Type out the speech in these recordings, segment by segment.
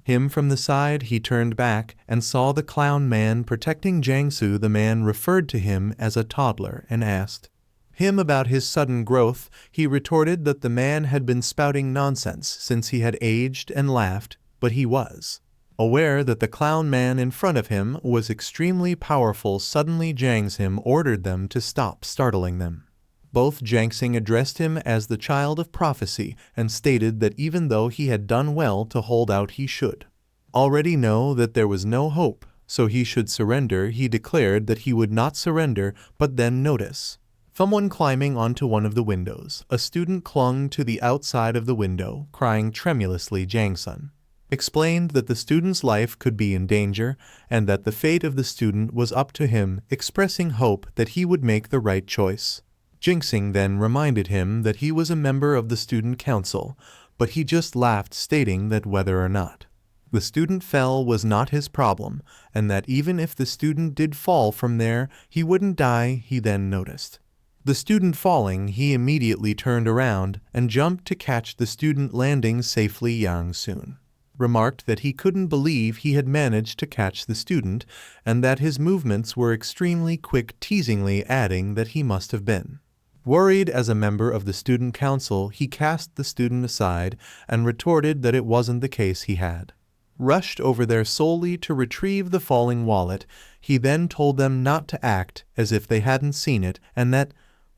Him from the side, he turned back and saw the clown man protecting Jangsu. The man referred to him as a toddler and asked him about his sudden growth. He retorted that the man had been spouting nonsense since he had aged and laughed, but he was aware that the clown man in front of him was extremely powerful. Suddenly Jangsim ordered them to stop startling them. Both Jangsing addressed him as the child of prophecy and stated that even though he had done well to hold out, he should already know that there was no hope, so he should surrender. He declared that he would not surrender, but then notice someone climbing onto one of the windows. A student clung to the outside of the window, crying tremulously. Jangsun explained that the student's life could be in danger and that the fate of the student was up to him, expressing hope that he would make the right choice. Jingsing then reminded him that he was a member of the student council, but he just laughed, stating that whether or not the student fell was not his problem, and that even if the student did fall from there, he wouldn't die. He then noticed the student falling. He immediately turned around and jumped to catch the student landing safely. Yang Soon remarked that he couldn't believe he had managed to catch the student and that his movements were extremely quick, teasingly adding that he must have been worried. As a member of the student council, he cast the student aside and retorted that it wasn't the case. He had rushed over there solely to retrieve the falling wallet. He then told them not to act as if they hadn't seen it and that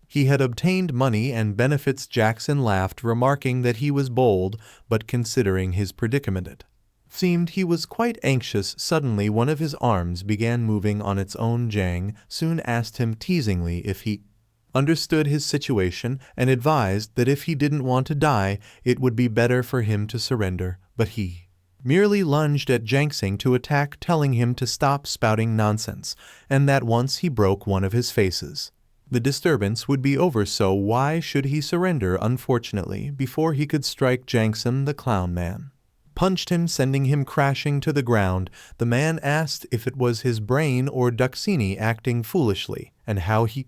he had obtained money and benefits. Jackson laughed, remarking that he was bold, but considering his predicament it seemed he was quite anxious. Suddenly one of his arms began moving on its own. Jang soon asked him teasingly if he understood his situation and advised that if he didn't want to die, it would be better for him to surrender, but he merely lunged at Jangsing to attack, telling him to stop spouting nonsense, and that once he broke one of his faces, the disturbance would be over. So why should he surrender? Unfortunately, before he could strike Jangsim, the clown man punched him, sending him crashing to the ground. The man asked if it was his brain or Dukshini acting foolishly, and how he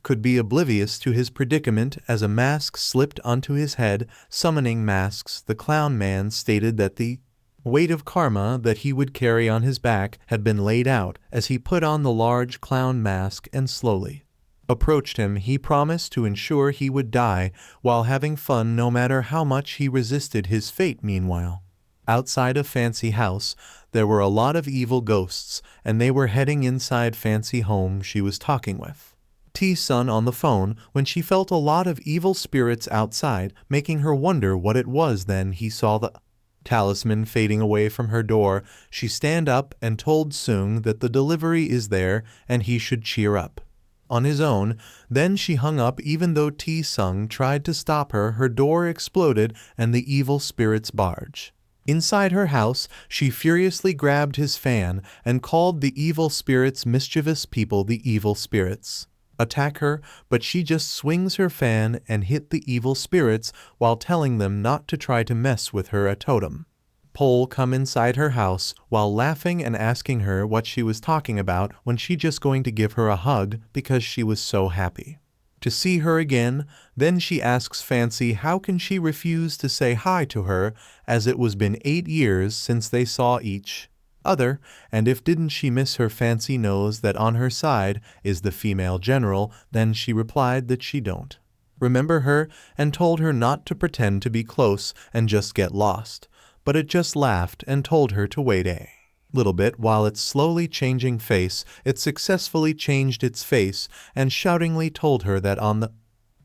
could be oblivious to his predicament as a mask slipped onto his head. Summoning masks, the clown man stated that the weight of karma that he would carry on his back had been laid out as he put on the large clown mask and slowly approached him. He promised to ensure he would die while having fun, no matter how much he resisted his fate. Meanwhile, outside of Fancy House, there were a lot of evil ghosts, and they were heading inside Fancy Home. She was talking with Tae-Sung on the phone when she felt a lot of evil spirits outside, making her wonder what it was. Then he saw the talisman fading away from her door. She stand up and told Sung that the delivery is there and he should cheer up on his own. Then she hung up. Even though Tae-Sung tried to stop her, her door exploded and the evil spirits barged inside her house. She furiously grabbed his fan and called the evil spirits mischievous people. The evil spirits attack her, but she just swings her fan and hit the evil spirits while telling them not to try to mess with her. A totem pole come inside her house while laughing and asking her what she was talking about when she just going to give her a hug because she was so happy to see her again. Then she asks Fancy how can she refuse to say hi to her, as it was been 8 years since they saw each other, and if didn't she miss her. Fancy knows that on her side is the female general. Then she replied that she don't remember her and told her not to pretend to be close and just get lost, but it just laughed and told her to wait a little bit while it's slowly changing face. It successfully changed its face and shoutingly told her that on the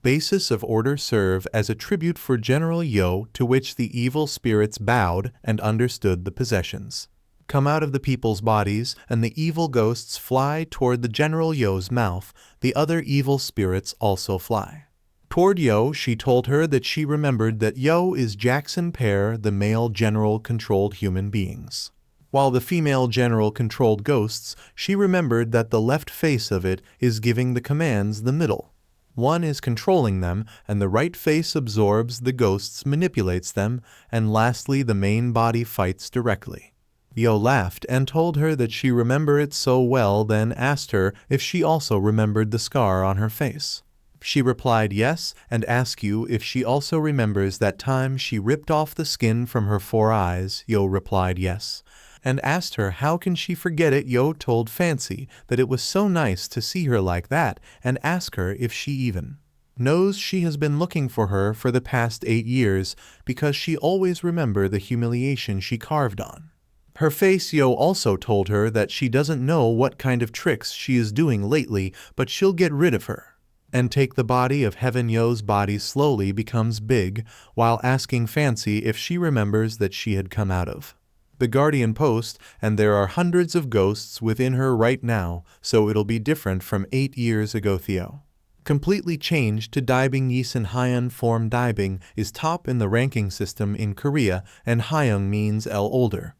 basis of order serve as a tribute for General Yo, to which the evil spirits bowed and understood. The possessions come out of the people's bodies and the evil ghosts fly toward the General Yo's mouth. The other evil spirits also fly toward Yo. She told her that she remembered that Yo is Jackson pair, the male general controlled human beings, while the female general controlled ghosts. She remembered that the left face of it is giving the commands, the middle one is controlling them, and the right face absorbs the ghosts, manipulates them, and lastly the main body fights directly. Yo laughed and told her that she remembered it so well, then asked her if she also remembered the scar on her face. She replied yes, and asked you if she also remembers that time she ripped off the skin from her 4 eyes. Yo replied yes, and asked her how can she forget it. Yo told Fancy that it was so nice to see her like that, and asked her if she even knows she has been looking for her for the past 8 years, because she always remember the humiliation she carved on her face. Yo also told her that she doesn't know what kind of tricks she is doing lately, but she'll get rid of her and take the body of heaven. Yo's body slowly becomes big, while asking Fancy if she remembers that she had come out of the Guardian Post, and there are hundreds of ghosts within her right now, so it'll be different from 8 years ago. Theo completely changed to Daibing. Yisun Hyun form Daibing is top in the ranking system in Korea, and Hyung means older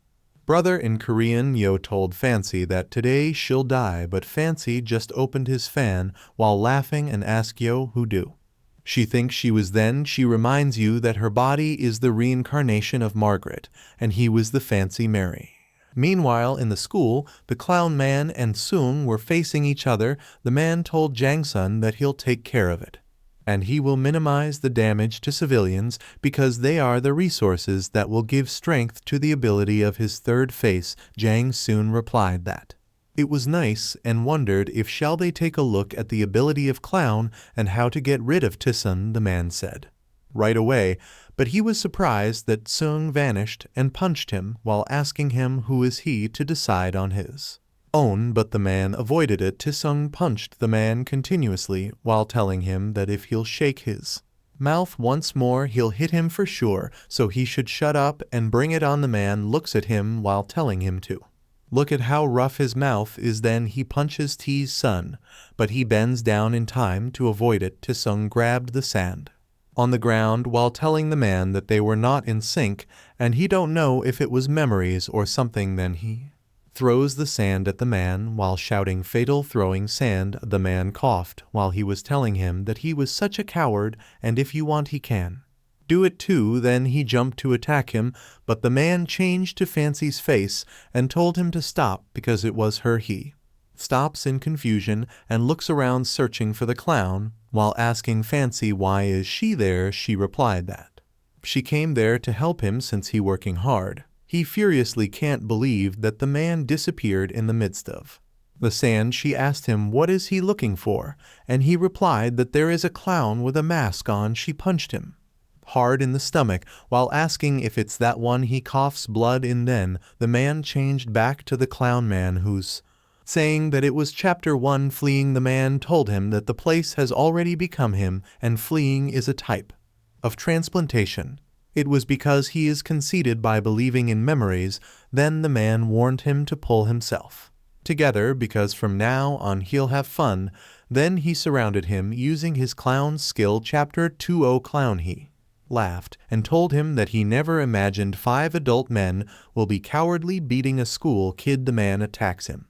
brother in Korean. Yo told Fancy that today she'll die, but Fancy just opened his fan while laughing and asked Yo who do she thinks she was. Then she reminds you that her body is the reincarnation of Margaret, and he was the Fancy Mary. Meanwhile, in the school, the clown man and Sung were facing each other. The man told Jang-sun that he'll take care of it, and he will minimize the damage to civilians because they are the resources that will give strength to the ability of his third face. Jang soon replied that it was nice and wondered if shall they take a look at the ability of clown and how to get rid of Tae-Sung. The man said right away, but he was surprised that Sung vanished and punched him while asking him who is he to decide on his own, but the man avoided it. Tae-Sung punched the man continuously while telling him that if he'll shake his mouth once more he'll hit him for sure, so he should shut up and bring it on. The man looks at him while telling him to look at how rough his mouth is. Then he punches Tae-Sung, but he bends down in time to avoid it. Tae-Sung grabbed the sand on the ground while telling the man that they were not in sync and he don't know if it was memories or something. Then he throws the sand at the man while shouting fatal throwing sand. The man coughed while he was telling him that he was such a coward and if you want he can do it too. Then he jumped to attack him, but the man changed to Fancy's face and told him to stop because it was her. He stops in confusion and looks around searching for the clown while asking Fancy why is she there. She replied that she came there to help him since he working hard. He furiously can't believe that the man disappeared in the midst of the sand. She asked him what is he looking for, and he replied that there is a clown with a mask on. She punched him hard in the stomach while asking if it's that one. He coughs blood in. Then the man changed back to the clown man who's saying that it was chapter 1 fleeing. The man told him that the place has already become him and fleeing is a type of transplantation. It was because he is conceited by believing in memories. Then the man warned him to pull himself together because from now on he'll have fun. Then he surrounded him using his clown skill. Chapter 2 Clown. He laughed and told him that he never imagined 5 adult men will be cowardly beating a school kid. The man attacks him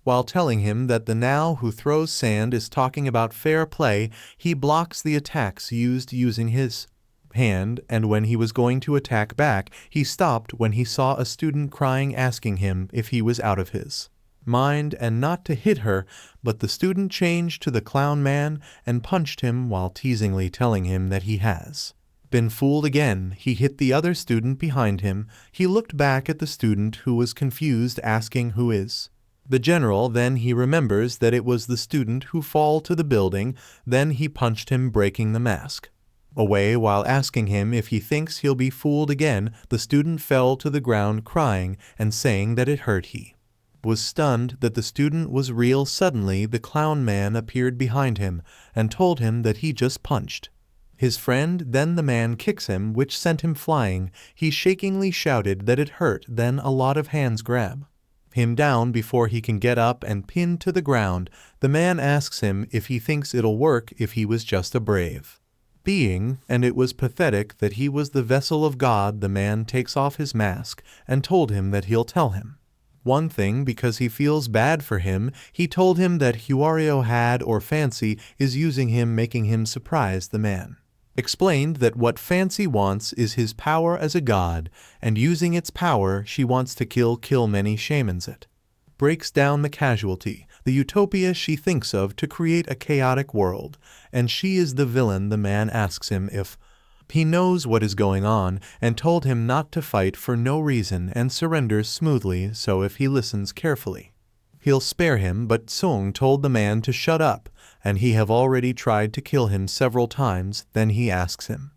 while telling him that the now who throws sand is talking about fair play. He blocks the attacks using his hand, and when he was going to attack back, he stopped when he saw a student crying asking him if he was out of his mind and not to hit her, but the student changed to the clown man and punched him while teasingly telling him that he has been fooled again. He hit the other student behind him. He looked back at the student who was confused asking who is the general. Then he remembers that it was the student who fell to the building. Then he punched him breaking the mask away while asking him if he thinks he'll be fooled again. The student fell to the ground crying and saying that it hurt. He was stunned that the student was real. Suddenly the clown man appeared behind him and told him that he just punched his friend. Then the man kicks him which sent him flying. He shakingly shouted that it hurt. Then a lot of hands grab him down before he can get up and pinned to the ground. The man asks him if he thinks it'll work if he was just a brave being, and it was pathetic that he was the vessel of God. The man takes off his mask and told him that he'll tell him one thing because he feels bad for him. He told him that Hwal Yeo-Han or Fancy is using him, making him surprised. The man explained that what Fancy wants is his power as a god, and using its power she wants to kill many shamans. It breaks down the casualty. the utopia she thinks of to create a chaotic world, and she is the villain. The man asks him if he knows what is going on and told him not to fight for no reason and surrenders smoothly, so if he listens carefully, he'll spare him. But Sung told the man to shut up, and he have already tried to kill him several times. Then he asks him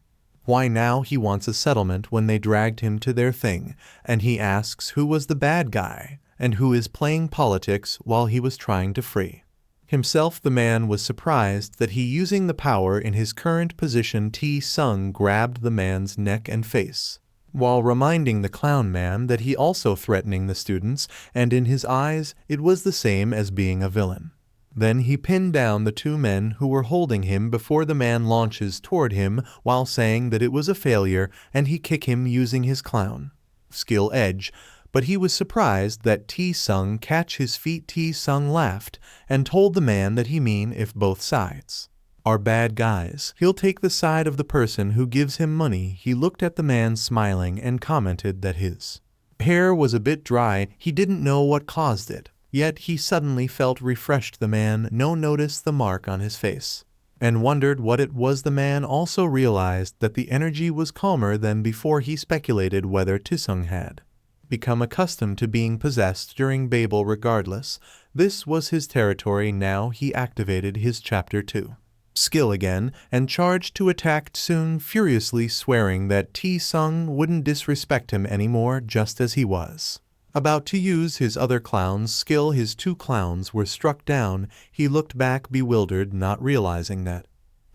why now he wants a settlement when they dragged him to their thing, and he asks who was the bad guy and who is playing politics while he was trying to free himself. The man was surprised that he, using the power in his current position, Tae-Sung grabbed the man's neck and face, while reminding the clown man that he also threatening the students, and in his eyes it was the same as being a villain. Then he pinned down the two men who were holding him before the man launches toward him while saying that it was a failure, and he kick him using his clown skill edge. But he was surprised that Tae-Sung catch his feet. Tae-Sung laughed and told the man that he mean if both sides are bad guys, he'll take the side of the person who gives him money. He looked at the man smiling and commented that his hair was a bit dry. He didn't know what caused it, yet he suddenly felt refreshed. The man noticed the mark on his face and wondered what it was. The man also realized that the energy was calmer than before. He speculated whether Tae-Sung had become accustomed to being possessed during Babel. Regardless, this was his territory now. He activated his Chapter 2 skill again and charged to attack Tae-Sung, furiously swearing that Tae-Sung wouldn't disrespect him anymore. Just as he was about to use his other clown's skill, his two clowns were struck down. He looked back bewildered, not realizing that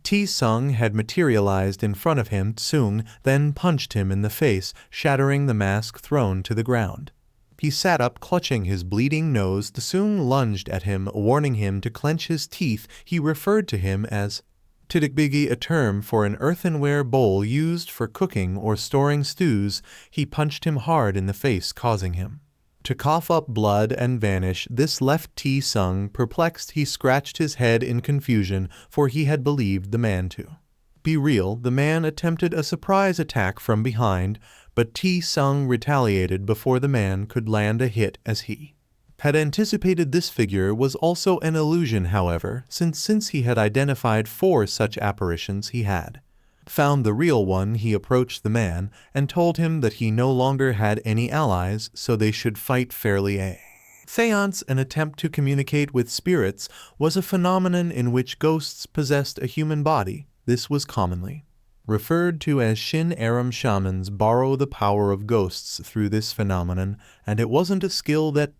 Tae-Sung had materialized in front of him. Tae-Sung then punched him in the face, shattering the mask thrown to the ground. He sat up, clutching his bleeding nose. Tae-Sung lunged at him, warning him to clench his teeth. He referred to him as tidikbigi, a term for an earthenware bowl used for cooking or storing stews. He punched him hard in the face, causing him to cough up blood and vanish. This left Tae-Sung perplexed. He scratched his head in confusion, for he had believed the man to be real. The man attempted a surprise attack from behind, but Tae-Sung retaliated before the man could land a hit, as he had anticipated. This figure was also an illusion, however, since he had identified 4 such apparitions, he had found the real one. He approached the man and told him that he no longer had any allies, so they should fight fairly. A seance, an attempt to communicate with spirits, was a phenomenon in which ghosts possessed a human body. This was commonly referred to as Shin Aram. Shamans borrow the power of ghosts through this phenomenon, and it wasn't a skill that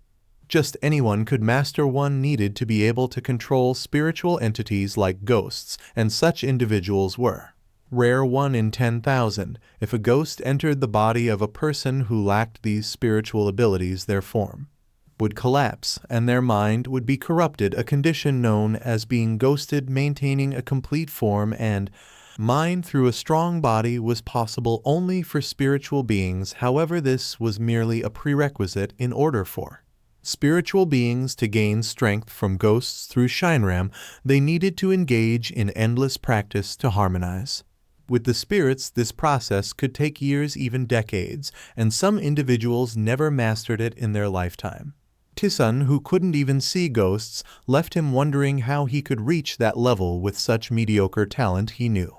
just anyone could master. One needed to be able to control spiritual entities like ghosts, and such individuals were rare. 1 in 10,000. If a ghost entered the body of a person who lacked these spiritual abilities, their form would collapse and their mind would be corrupted, a condition known as being ghosted. Maintaining a complete form and mind through a strong body was possible only for spiritual beings. However, this was merely a prerequisite in order for spiritual beings to gain strength from ghosts through Shinram. They needed to engage in endless practice to harmonize with the spirits. This process could take years, even decades, and some individuals never mastered it in their lifetime. Tae-Sung, who couldn't even see ghosts, left him wondering how he could reach that level with such mediocre talent. He knew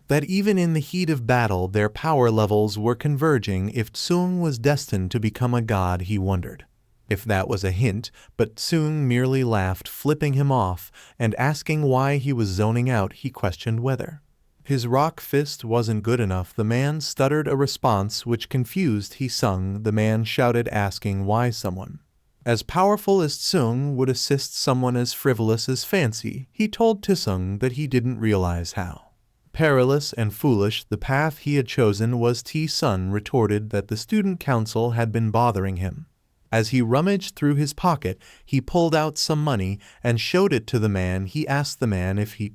that even in the heat of battle their power levels were converging. If Tae-Sung was destined to become a god, he wondered if that was a hint, but Tae-Sung merely laughed, flipping him off and asking why he was zoning out. He questioned whether his rock fist wasn't good enough. The man stuttered a response which confused Tae-Sung. The man shouted, asking why someone as powerful as Tae-Sung would assist someone as frivolous as Fancy. He told Tae-Sung that he didn't realize how perilous and foolish the path he had chosen was. Tae-Sung retorted that the student council had been bothering him. As he rummaged through his pocket, he pulled out some money and showed it to the man. He asked the man if he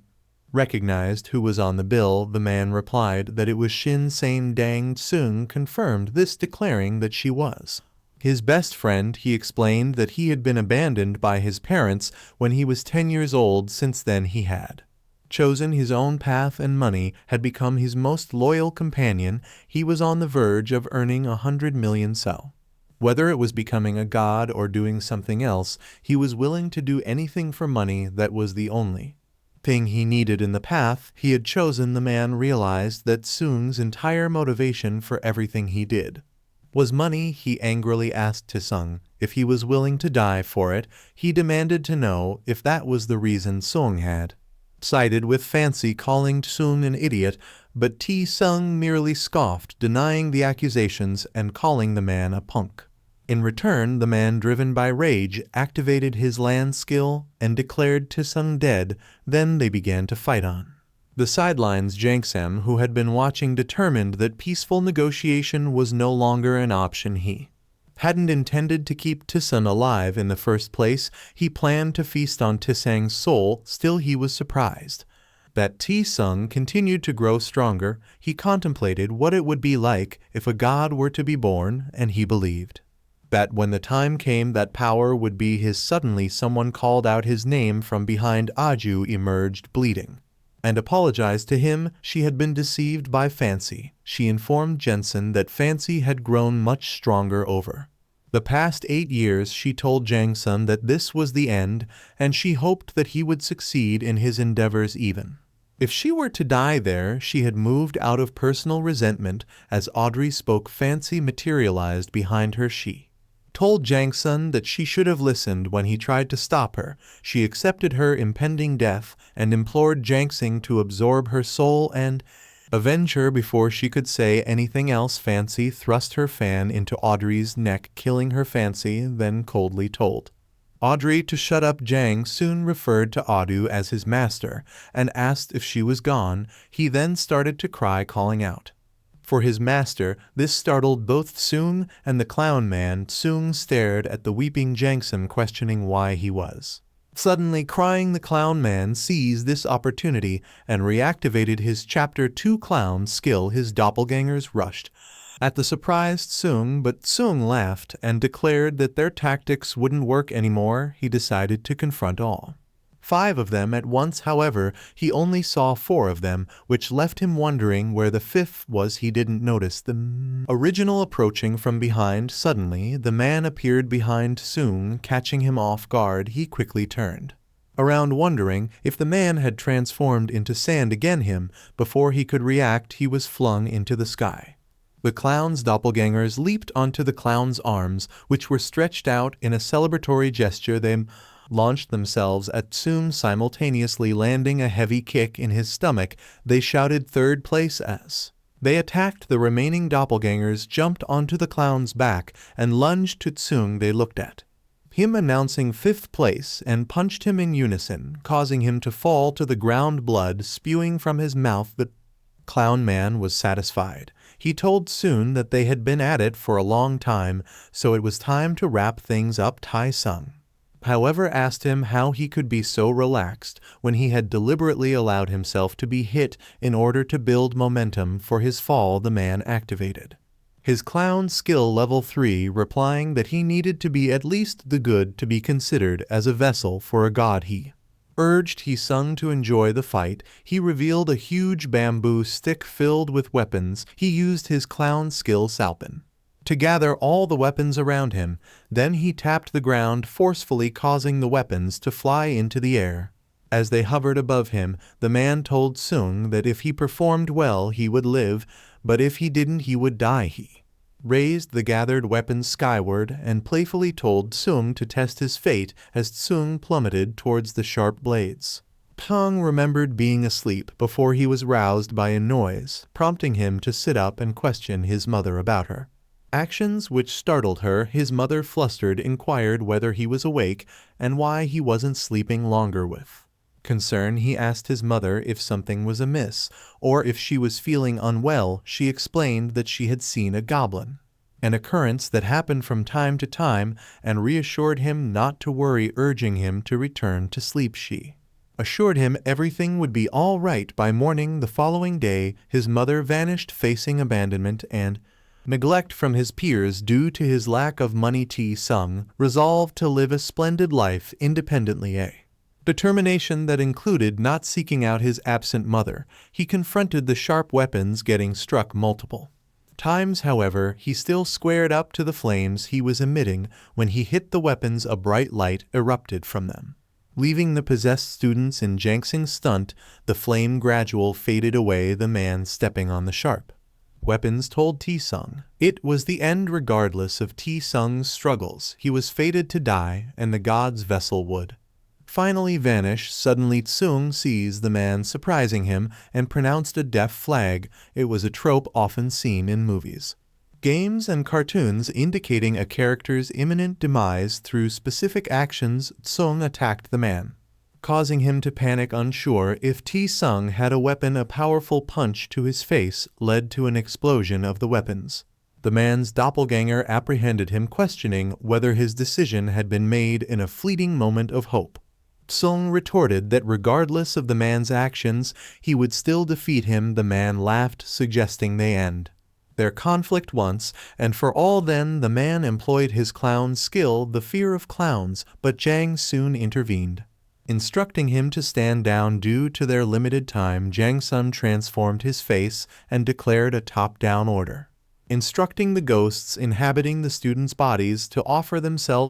recognized who was on the bill. The man replied that it was Shin Sane Dang. Tae-Sung confirmed this, declaring that she was his best friend. He explained that he had been abandoned by his parents when he was 10 years old. Since then he had chosen his own path, and money had become his most loyal companion. He was on the verge of earning 100 million, so Whether it was becoming a god or doing something else, he was willing to do anything for money. That was the only thing he needed in the path he had chosen. The man realized that Sung's entire motivation for everything he did was money. He angrily asked Tae-Sung if he was willing to die for it. He demanded to know if that was the reason Sung had sided with Fancy, calling Sung an idiot, but Tae-Sung merely scoffed, denying the accusations and calling the man a punk. In return, the man, driven by rage, activated his land skill and declared Tae-Sung dead. Then they began to fight on the sidelines. Jang-sam, who had been watching, determined that peaceful negotiation was no longer an option. He hadn't intended to keep Tae-Sung alive in the first place. He planned to feast on Tae-Sung's soul. Still, he was surprised that Tae-Sung continued to grow stronger. He contemplated what it would be like if a god were to be born, and he believed that when the time came that power would be his. Suddenly someone called out his name from behind. Aju emerged bleeding and apologized to him. She had been deceived by Fancy. She informed Jensen that Fancy had grown much stronger over the past 8 years. She told Jang-sun that this was the end, and she hoped that he would succeed in his endeavors even if she were to die there. She had moved out of personal resentment. As Audrey spoke, Fancy materialized behind her. She told Jang-sun that she should have listened when he tried to stop her. She accepted her impending death and implored Jang-sung to absorb her soul and avenge her. Before she could say anything else, Fancy thrust her fan into Audrey's neck, killing her. Fancy then coldly told Audrey to shut up. Jang soon referred to Adu as his master and asked if she was gone. He then started to cry, calling out for his master. This startled both Sung and the clown man. Sung stared at the weeping Jang-sun, questioning why he was suddenly crying. The clown man seized this opportunity and reactivated his Chapter 2 clown skill. His doppelgangers rushed at the surprised Sung, but Sung laughed and declared that their tactics wouldn't work anymore. He decided to confront all 5 of them at once. However, he only saw 4 of them, which left him wondering where the 5th was. He didn't notice the original approaching from behind. Suddenly, the man appeared behind Sung, catching him off guard. He quickly turned around, wondering if the man had transformed into sand again. Before he could react, he was flung into the sky. The clown's doppelgangers leaped onto the clown's arms, which were stretched out in a celebratory gesture. They launched themselves at Sung, simultaneously landing a heavy kick in his stomach. They shouted third place as they attacked the remaining doppelgangers, jumped onto the clown's back, and lunged to Sung. They looked at him announcing 5th place and punched him in unison, causing him to fall to the ground, blood spewing from his mouth. The clown man was satisfied. He told Sung that they had been at it for a long time, so it was time to wrap things up. Tae-Sung, however, asked him how he could be so relaxed when he had deliberately allowed himself to be hit in order to build momentum for his fall. The man activated his clown skill level 3, replying that he needed to be at least the good to be considered as a vessel for a god. He urged Tae-Sung to enjoy the fight. He revealed a huge bamboo stick filled with weapons. He used his clown skill Salpin to gather all the weapons around him. Then he tapped the ground forcefully, causing the weapons to fly into the air. As they hovered above him, the man told Sung that if he performed well, he would live, but if he didn't, he would die. He raised the gathered weapons skyward and playfully told Sung to test his fate as Sung plummeted towards the sharp blades. Sung remembered being asleep before he was roused by a noise, prompting him to sit up and question his mother about her actions, which startled her. His mother, flustered, inquired whether he was awake and why he wasn't sleeping longer. With concern, he asked his mother if something was amiss or if she was feeling unwell. She explained that she had seen a goblin, an occurrence that happened from time to time, and reassured him not to worry, urging him to return to sleep. She assured him everything would be all right by morning. The following day, his mother vanished, facing abandonment and neglect from his peers due to his lack of money. Tae-Sung resolved to live a splendid life independently, a determination that included not seeking out his absent mother. He confronted the sharp weapons, getting struck multiple Times, however, he still squared up to the flames he was emitting. When he hit the weapons, a bright light erupted from them. Leaving the possessed students in Jangsung's stunt, the flame gradually faded away, the man stepping on the sharp weapons told Tae-Sung it was the end. Regardless of Tae-Sung's struggles, he was fated to die, and the god's vessel would finally vanish. Suddenly Tae-Sung sees the man surprising him and pronounced a death flag. It was a trope often seen in movies, games, and cartoons, indicating a character's imminent demise through specific actions. Tae-Sung attacked the man, causing him to panic, unsure if Tae-Sung had a weapon. A powerful punch to his face led to an explosion of the weapons. The man's doppelganger apprehended him, questioning whether his decision had been made in a fleeting moment of hope. Tae-Sung retorted that regardless of the man's actions, he would still defeat him. The man laughed, suggesting they end their conflict once and for all. Then the man employed his clown skill, the fear of clowns, but Jang soon intervened, instructing him to stand down. Due to their limited time, Jang-sun transformed his face and declared a top-down order, instructing the ghosts inhabiting the students' bodies to offer themselves